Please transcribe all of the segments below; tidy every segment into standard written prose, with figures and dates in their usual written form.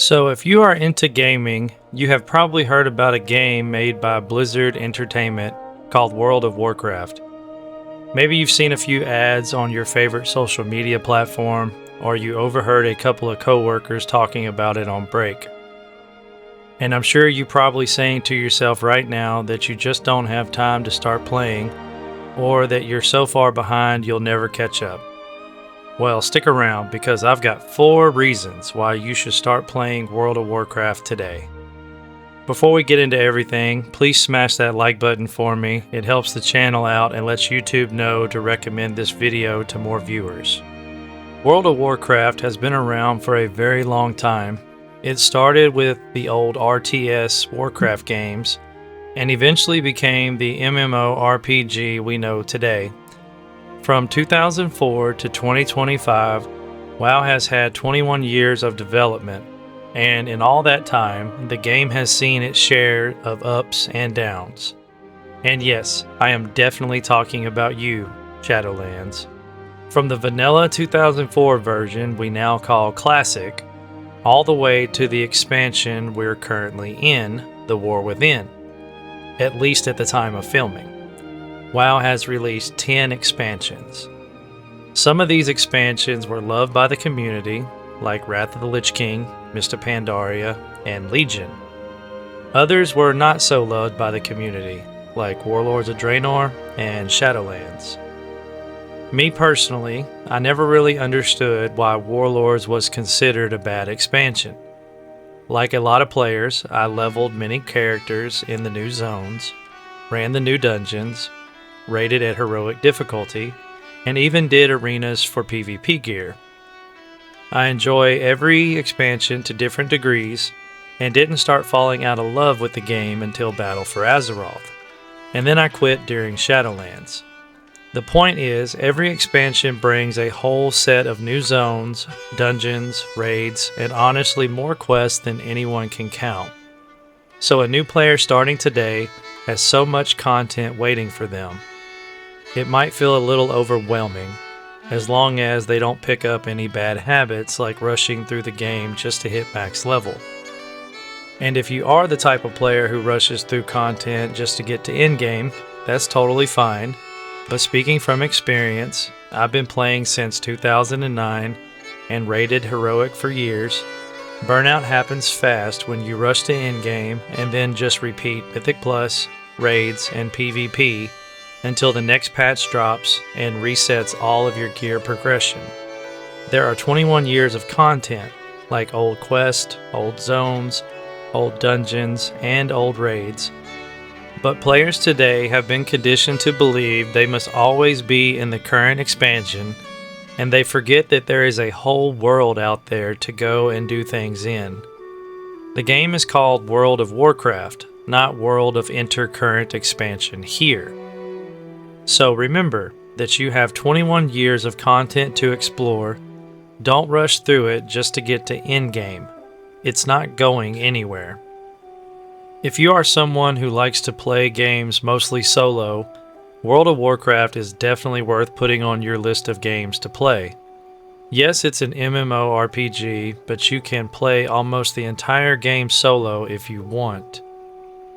So, if you are into gaming, you have probably heard about a game made by Blizzard Entertainment called World of Warcraft. Maybe you've seen a few ads on your favorite social media platform, or you overheard a couple of coworkers talking about it on break. And I'm sure you're probably saying to yourself right now that you just don't have time to start playing, or that you're so far behind you'll never catch up. Well, stick around because I've got 4 reasons why you should start playing World of Warcraft today. Before we get into everything, please smash that like button for me. It helps the channel out and lets YouTube know to recommend this video to more viewers. World of Warcraft has been around for a very long time. It started with the old RTS Warcraft games and eventually became the MMORPG we know today. From 2004 to 2025, WoW has had 21 years of development, and in all that time, the game has seen its share of ups and downs. And yes, I am definitely talking about you, Shadowlands. From the vanilla 2004 version we now call Classic, all the way to the expansion we're currently in, The War Within, at least at the time of filming. WoW has released 10 expansions. Some of these expansions were loved by the community, like Wrath of the Lich King, Mist of Pandaria, and Legion. Others were not so loved by the community, like Warlords of Draenor and Shadowlands. Me personally, I never really understood why Warlords was considered a bad expansion. Like a lot of players, I leveled many characters in the new zones, ran the new dungeons, rated at heroic difficulty, and even did arenas for PvP gear. I enjoy every expansion to different degrees, and didn't start falling out of love with the game until Battle for Azeroth, and then I quit during Shadowlands. The point is, every expansion brings a whole set of new zones, dungeons, raids, and honestly more quests than anyone can count. So a new player starting today has so much content waiting for them. It might feel a little overwhelming, as long as they don't pick up any bad habits like rushing through the game just to hit max level. And if you are the type of player who rushes through content just to get to endgame, that's totally fine. But speaking from experience, I've been playing since 2009 and rated heroic for years. Burnout happens fast when you rush to endgame and then just repeat Mythic Plus, raids, and PvP until the next patch drops and resets all of your gear progression. There are 21 years of content, like old quests, old zones, old dungeons, and old raids. But players today have been conditioned to believe they must always be in the current expansion, and they forget that there is a whole world out there to go and do things in. The game is called World of Warcraft, not World of Intercurrent Expansion here. So remember that you have 21 years of content to explore. Don't rush through it just to get to endgame. It's not going anywhere. If you are someone who likes to play games mostly solo, World of Warcraft is definitely worth putting on your list of games to play. Yes, it's an MMORPG, but you can play almost the entire game solo if you want.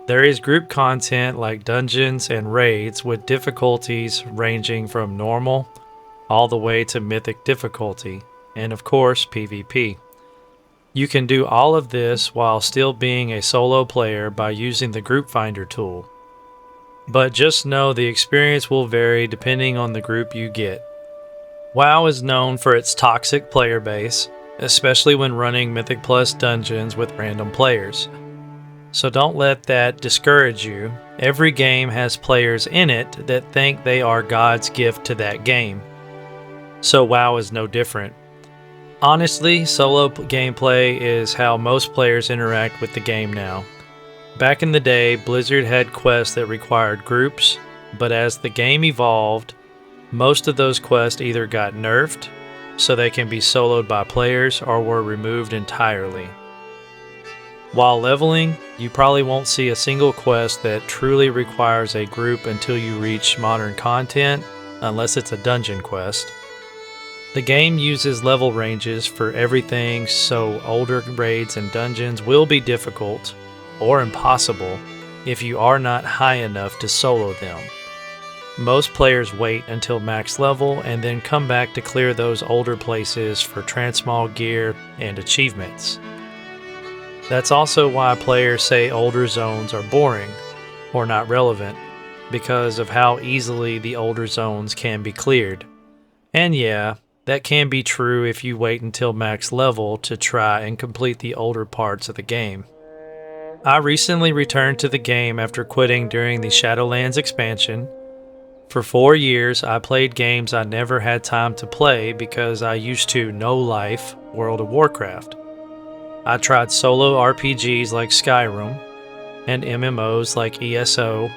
There is group content like dungeons and raids with difficulties ranging from normal all the way to mythic difficulty, and of course PvP. You can do all of this while still being a solo player by using the group finder tool. But just know the experience will vary depending on the group you get. WoW is known for its toxic player base, especially when running Mythic Plus dungeons with random players. So don't let that discourage you. Every game has players in it that think they are God's gift to that game. So WoW is no different. Honestly, solo gameplay is how most players interact with the game now. Back in the day, Blizzard had quests that required groups, but as the game evolved, most of those quests either got nerfed, so they can be soloed by players, or were removed entirely. While leveling, you probably won't see a single quest that truly requires a group until you reach modern content, unless it's a dungeon quest. The game uses level ranges for everything, so older raids and dungeons will be difficult or impossible if you are not high enough to solo them. Most players wait until max level and then come back to clear those older places for transmog gear and achievements. That's also why players say older zones are boring or not relevant, because of how easily the older zones can be cleared. And yeah, that can be true if you wait until max level to try and complete the older parts of the game. I recently returned to the game after quitting during the Shadowlands expansion. For 4 years, I played games I never had time to play because I used to no-life World of Warcraft. I tried solo RPGs like Skyrim, and MMOs like ESO,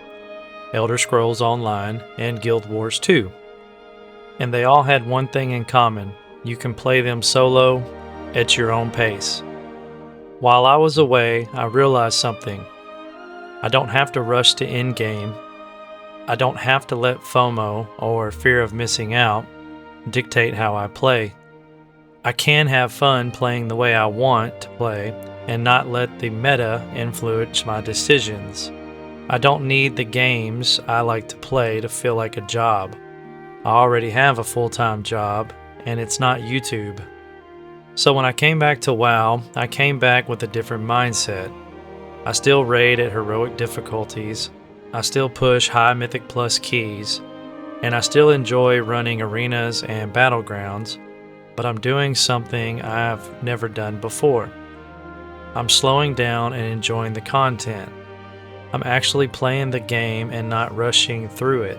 Elder Scrolls Online, and Guild Wars 2. And they all had one thing in common: you can play them solo at your own pace. While I was away, I realized something. I don't have to rush to endgame. I don't have to let FOMO, or fear of missing out, dictate how I play. I can have fun playing the way I want to play and not let the meta influence my decisions. I don't need the games I like to play to feel like a job. I already have a full-time job, and it's not YouTube. So when I came back to WoW, I came back with a different mindset. I still raid at heroic difficulties, I still push high Mythic Plus keys, and I still enjoy running arenas and battlegrounds, but I'm doing something I've never done before. I'm slowing down and enjoying the content. I'm actually playing the game and not rushing through it.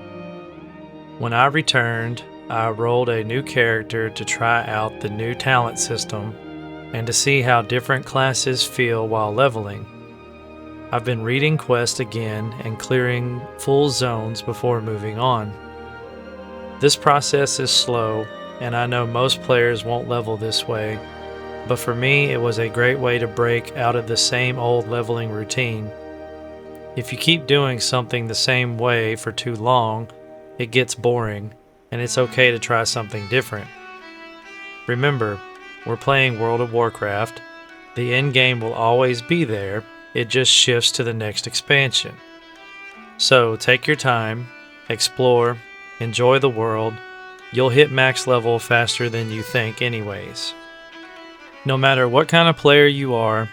When I returned, I rolled a new character to try out the new talent system and to see how different classes feel while leveling. I've been reading quests again and clearing full zones before moving on. This process is slow, and I know most players won't level this way, but for me it was a great way to break out of the same old leveling routine. If you keep doing something the same way for too long, it gets boring, and it's okay to try something different. Remember, we're playing World of Warcraft. The end game will always be there, it just shifts to the next expansion. So take your time, explore, enjoy the world. You'll hit max level faster than you think anyways. No matter what kind of player you are,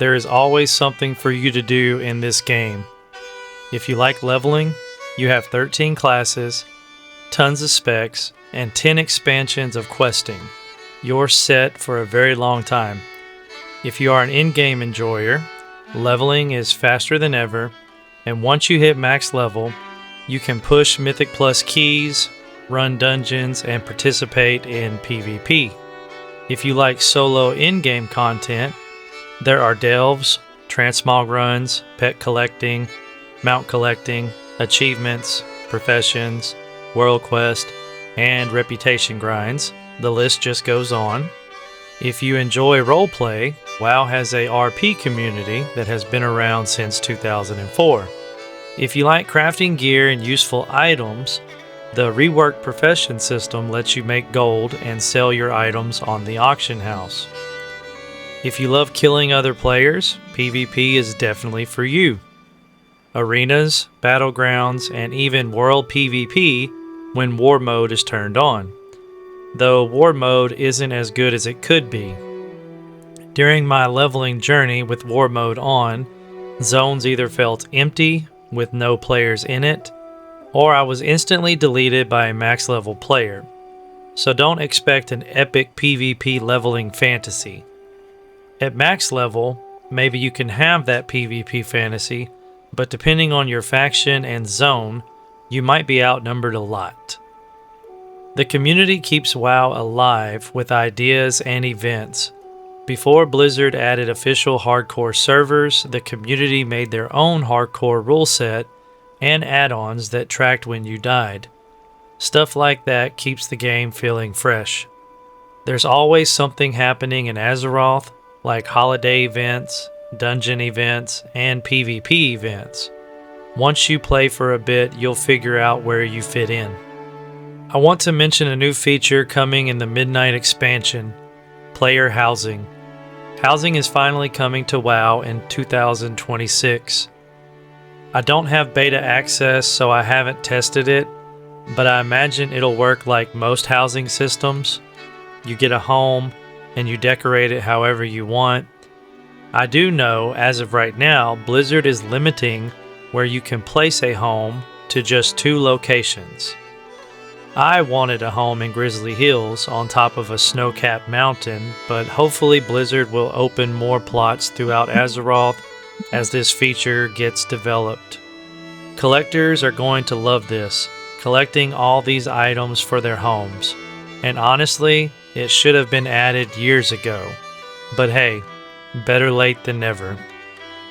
there is always something for you to do in this game. If you like leveling, you have 13 classes, tons of specs, and 10 expansions of questing. You're set for a very long time. If you are an in-game enjoyer, leveling is faster than ever, and once you hit max level, you can push Mythic Plus keys, run dungeons, and participate in PvP. If you like solo in-game content, there are delves, transmog runs, pet collecting, mount collecting, achievements, professions, world quest, and reputation grinds. The list just goes on. If you enjoy roleplay, WoW has a RP community that has been around since 2004. If you like crafting gear and useful items, the reworked profession system lets you make gold and sell your items on the auction house. If you love killing other players, PvP is definitely for you. Arenas, battlegrounds, and even world PvP when war mode is turned on. Though war mode isn't as good as it could be. During my leveling journey with war mode on, zones either felt empty with no players in it, or I was instantly deleted by a max level player. So don't expect an epic PvP leveling fantasy. At max level, maybe you can have that PvP fantasy, but depending on your faction and zone, you might be outnumbered a lot. The community keeps WoW alive with ideas and events. Before Blizzard added official hardcore servers, the community made their own hardcore rule set and add-ons that tracked when you died. Stuff like that keeps the game feeling fresh. There's always something happening in Azeroth, like holiday events, dungeon events, and PvP events. Once you play for a bit, you'll figure out where you fit in. I want to mention a new feature coming in the Midnight expansion, player housing. Housing is finally coming to WoW in 2026. I don't have beta access, so I haven't tested it, but I imagine it'll work like most housing systems. You get a home, and you decorate it however you want. I do know, as of right now, Blizzard is limiting where you can place a home to just 2 locations. I wanted a home in Grizzly Hills on top of a snow-capped mountain, but hopefully Blizzard will open more plots throughout Azeroth as this feature gets developed. Collectors are going to love this, collecting all these items for their homes. And honestly, it should have been added years ago. But hey, better late than never.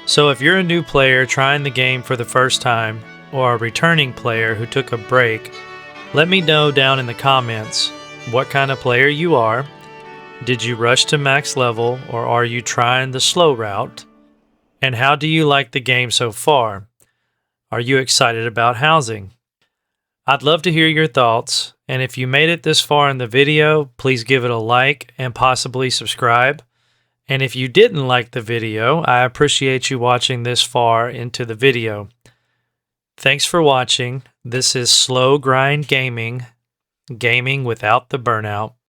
So if you're a new player trying the game for the first time, or a returning player who took a break, let me know down in the comments what kind of player you are. Did you rush to max level, or are you trying the slow route? And how do you like the game so far? Are you excited about housing? I'd love to hear your thoughts, and if you made it this far in the video, please give it a like and possibly subscribe. And if you didn't like the video, I appreciate you watching this far into the video. Thanks for watching. This is Slow Grind Gaming, gaming without the burnout.